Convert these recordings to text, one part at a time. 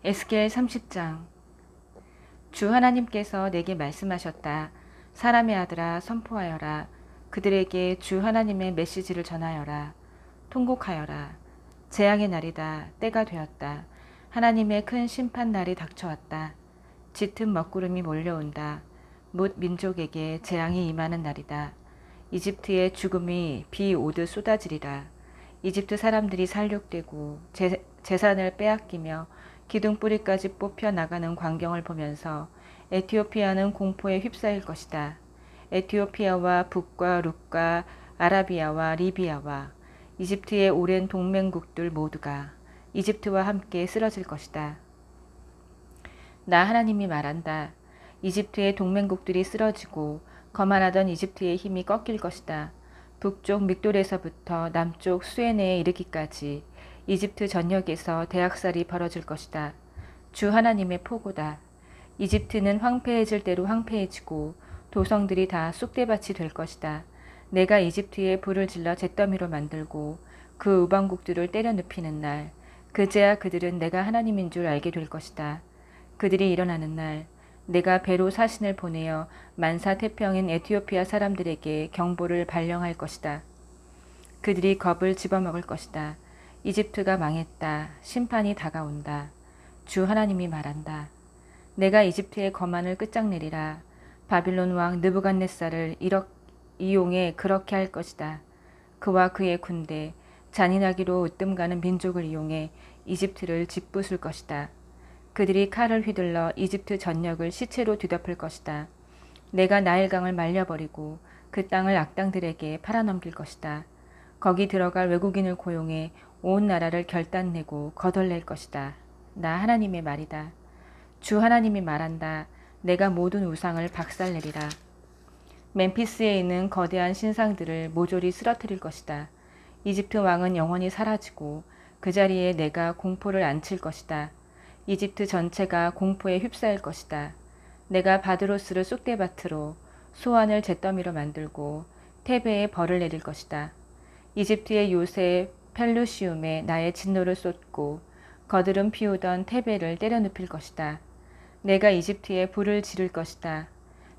에스겔 30장. 주 하나님께서 내게 말씀하셨다. 사람의 아들아, 선포하여라. 그들에게 주 하나님의 메시지를 전하여라. 통곡하여라. 재앙의 날이다. 때가 되었다. 하나님의 큰 심판 날이 닥쳐왔다. 짙은 먹구름이 몰려온다. 뭇 민족에게 재앙이 임하는 날이다. 이집트의 죽음이 비 오듯 쏟아지리라. 이집트 사람들이 살육되고 재산을 빼앗기며 기둥뿌리까지 뽑혀 나가는 광경을 보면서 에티오피아는 공포에 휩싸일 것이다. 에티오피아와 북과 룻과 아라비아와 리비아와 이집트의 오랜 동맹국들 모두가 이집트와 함께 쓰러질 것이다. 나 하나님이 말한다. 이집트의 동맹국들이 쓰러지고 거만하던 이집트의 힘이 꺾일 것이다. 북쪽 믹돌에서부터 남쪽 수에네에 이르기까지 이집트 전역에서 대학살이 벌어질 것이다. 주 하나님의 포고다. 이집트는 황폐해질 대로 황폐해지고 도성들이 다 쑥대밭이 될 것이다. 내가 이집트에 불을 질러 잿더미로 만들고 그 우방국들을 때려 눕히는 날, 그제야 그들은 내가 하나님인 줄 알게 될 것이다. 그들이 일어나는 날, 내가 배로 사신을 보내어 만사태평인 에티오피아 사람들에게 경보를 발령할 것이다. 그들이 겁을 집어먹을 것이다. 이집트가 망했다. 심판이 다가온다. 주 하나님이 말한다. 내가 이집트의 거만을 끝장내리라. 바빌론 왕 느부갓네살을 이용해 그렇게 할 것이다. 그와 그의 군대, 잔인하기로 으뜸가는 민족을 이용해 이집트를 짓부술 것이다. 그들이 칼을 휘둘러 이집트 전역을 시체로 뒤덮을 것이다. 내가 나일강을 말려버리고 그 땅을 악당들에게 팔아넘길 것이다. 거기 들어갈 외국인을 고용해 온 나라를 결단내고 거덜낼 것이다. 나 하나님의 말이다. 주 하나님이 말한다. 내가 모든 우상을 박살내리라. 멤피스에 있는 거대한 신상들을 모조리 쓰러뜨릴 것이다. 이집트 왕은 영원히 사라지고 그 자리에 내가 공포를 안칠 것이다. 이집트 전체가 공포에 휩싸일 것이다. 내가 바드로스를 쑥대밭으로, 소안을 잿더미로 만들고 테베에 벌을 내릴 것이다. 이집트의 요새 펠루시움에 나의 진노를 쏟고 거드름 피우던 테베를 때려 눕힐 것이다. 내가 이집트에 불을 지를 것이다.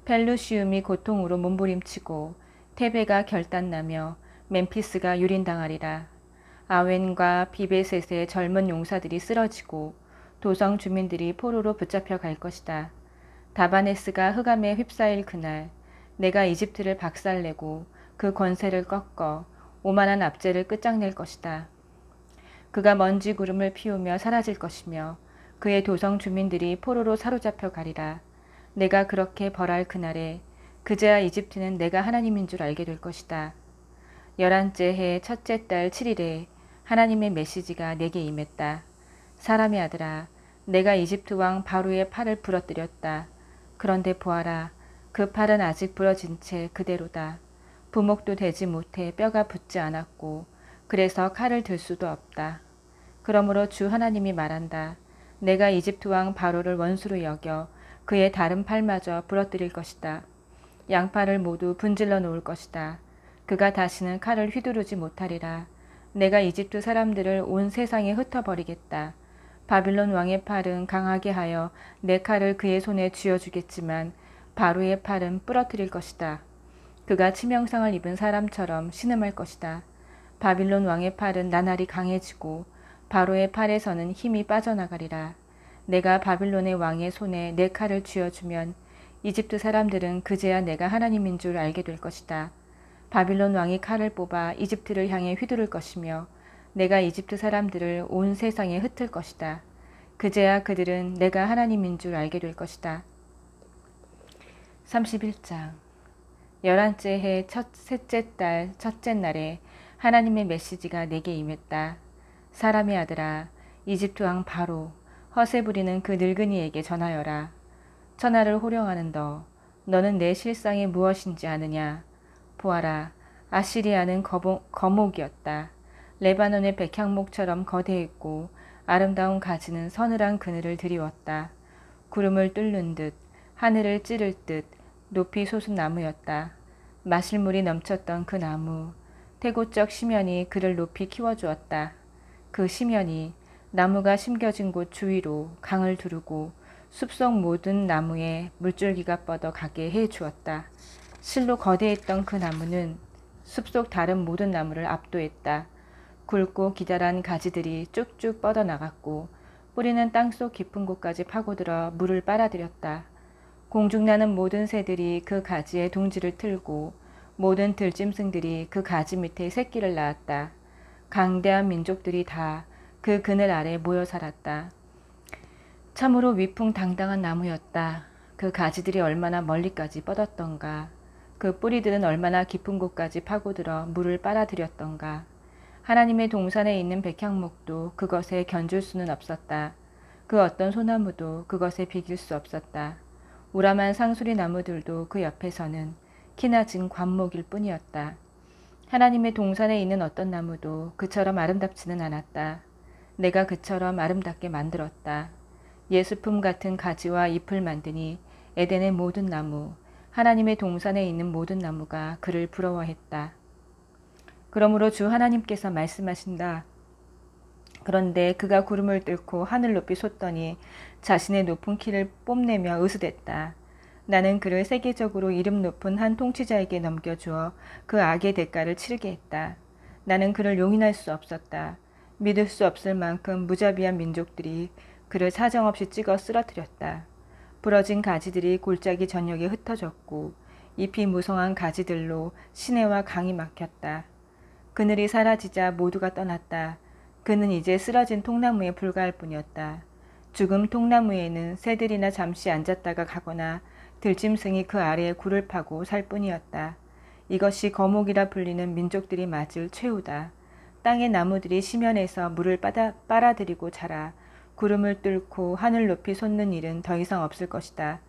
펠루시움이 고통으로 몸부림치고 테베가 결단나며 멤피스가 유린당하리라. 아웬과 비베셋의 젊은 용사들이 쓰러지고 도성 주민들이 포로로 붙잡혀 갈 것이다. 다바네스가 흑암에 휩싸일 그날 내가 이집트를 박살내고 그 권세를 꺾어 오만한 압제를 끝장낼 것이다. 그가 먼지 구름을 피우며 사라질 것이며 그의 도성 주민들이 포로로 사로잡혀 가리라. 내가 그렇게 벌할 그날에 그제야 이집트는 내가 하나님인 줄 알게 될 것이다. 11째 해 첫째 달 7일에 하나님의 메시지가 내게 임했다. 사람의 아들아, 내가 이집트 왕 바로의 팔을 부러뜨렸다. 그런데 보아라, 그 팔은 아직 부러진 채 그대로다. 부목도 되지 못해 뼈가 붙지 않았고 그래서 칼을 들 수도 없다. 그러므로 주 하나님이 말한다. 내가 이집트 왕 바로를 원수로 여겨 그의 다른 팔마저 부러뜨릴 것이다. 양팔을 모두 분질러 놓을 것이다. 그가 다시는 칼을 휘두르지 못하리라. 내가 이집트 사람들을 온 세상에 흩어버리겠다. 바빌론 왕의 팔은 강하게 하여 내 칼을 그의 손에 쥐어주겠지만 바로의 팔은 부러뜨릴 것이다. 그가 치명상을 입은 사람처럼 신음할 것이다. 바빌론 왕의 팔은 나날이 강해지고 바로의 팔에서는 힘이 빠져나가리라. 내가 바빌론의 왕의 손에 내 칼을 쥐어주면 이집트 사람들은 그제야 내가 하나님인 줄 알게 될 것이다. 바빌론 왕이 칼을 뽑아 이집트를 향해 휘두를 것이며 내가 이집트 사람들을 온 세상에 흩을 것이다. 그제야 그들은 내가 하나님인 줄 알게 될 것이다. 31장. 11째 해 셋째 달 첫째 날에 하나님의 메시지가 내게 임했다. 사람의 아들아, 이집트 왕 바로 허세 부리는 그 늙은이에게 전하여라. 천하를 호령하는 너는 내 실상이 무엇인지 아느냐? 보아라, 아시리아는 거목이었다. 레바논의 백향목처럼 거대했고 아름다운 가지는 서늘한 그늘을 드리웠다. 구름을 뚫는 듯 하늘을 찌를 듯 높이 솟은 나무였다. 마실 물이 넘쳤던 그 나무, 태고적 심연이 그를 높이 키워주었다. 그 심연이 나무가 심겨진 곳 주위로 강을 두르고 숲속 모든 나무에 물줄기가 뻗어 가게 해 주었다. 실로 거대했던 그 나무는 숲속 다른 모든 나무를 압도했다. 굵고 기다란 가지들이 쭉쭉 뻗어나갔고 뿌리는 땅속 깊은 곳까지 파고들어 물을 빨아들였다. 공중나는 모든 새들이 그 가지에 둥지를 틀고 모든 들짐승들이 그 가지 밑에 새끼를 낳았다. 강대한 민족들이 다 그 그늘 아래 모여 살았다. 참으로 위풍당당한 나무였다. 그 가지들이 얼마나 멀리까지 뻗었던가. 그 뿌리들은 얼마나 깊은 곳까지 파고들어 물을 빨아들였던가. 하나님의 동산에 있는 백향목도 그것에 견줄 수는 없었다. 그 어떤 소나무도 그것에 비길 수 없었다. 우람한 상수리 나무들도 그 옆에서는 키나진 관목일 뿐이었다. 하나님의 동산에 있는 어떤 나무도 그처럼 아름답지는 않았다. 내가 그처럼 아름답게 만들었다. 예수품 같은 가지와 잎을 만드니 에덴의 모든 나무, 하나님의 동산에 있는 모든 나무가 그를 부러워했다. 그러므로 주 하나님께서 말씀하신다. 그런데 그가 구름을 뚫고 하늘 높이 솟더니 자신의 높은 키를 뽐내며 으스댔다. 나는 그를 세계적으로 이름 높은 한 통치자에게 넘겨주어 그 악의 대가를 치르게 했다. 나는 그를 용인할 수 없었다. 믿을 수 없을 만큼 무자비한 민족들이 그를 사정없이 찍어 쓰러뜨렸다. 부러진 가지들이 골짜기 전역에 흩어졌고 잎이 무성한 가지들로 시내와 강이 막혔다. 그늘이 사라지자 모두가 떠났다. 그는 이제 쓰러진 통나무에 불과할 뿐이었다. 죽음 통나무에는 새들이나 잠시 앉았다가 가거나 들짐승이 그 아래에 굴을 파고 살 뿐이었다. 이것이 거목이라 불리는 민족들이 맞을 최후다. 땅의 나무들이 시면에서 물을 빨아들이고 자라 구름을 뚫고 하늘 높이 솟는 일은 더 이상 없을 것이다.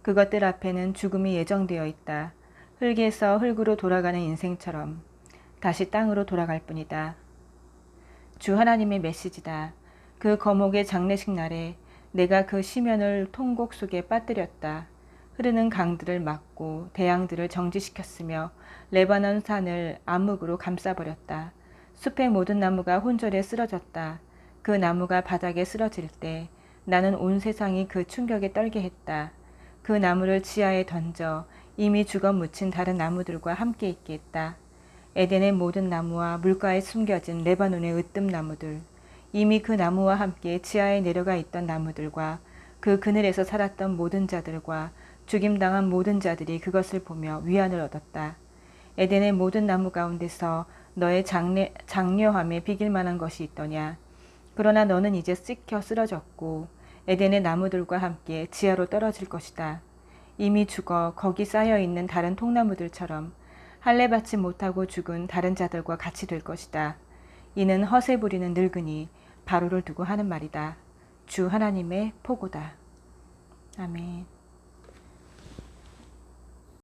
그것들 앞에는 죽음이 예정되어 있다. 흙에서 흙으로 돌아가는 인생처럼 다시 땅으로 돌아갈 뿐이다. 주 하나님의 메시지다. 그 거목의 장례식 날에 내가 그 시면을 통곡 속에 빠뜨렸다. 흐르는 강들을 막고 대양들을 정지시켰으며 레바논 산을 암흑으로 감싸버렸다. 숲의 모든 나무가 혼절에 쓰러졌다. 그 나무가 바닥에 쓰러질 때 나는 온 세상이 그 충격에 떨게 했다. 그 나무를 지하에 던져 이미 죽어 묻힌 다른 나무들과 함께 있게 했다. 에덴의 모든 나무와 물가에 숨겨진 레바논의 으뜸나무들, 이미 그 나무와 함께 지하에 내려가 있던 나무들과 그 그늘에서 살았던 모든 자들과 죽임당한 모든 자들이 그것을 보며 위안을 얻었다. 에덴의 모든 나무 가운데서 너의 장려함에 비길 만한 것이 있더냐. 그러나 너는 이제 씻겨 쓰러졌고 에덴의 나무들과 함께 지하로 떨어질 것이다. 이미 죽어 거기 쌓여있는 다른 통나무들처럼 할례받지 못하고 죽은 다른 자들과 같이 될 것이다. 이는 허세 부리는 늙은이 바로를 두고 하는 말이다. 주 하나님의 포고다. 아멘.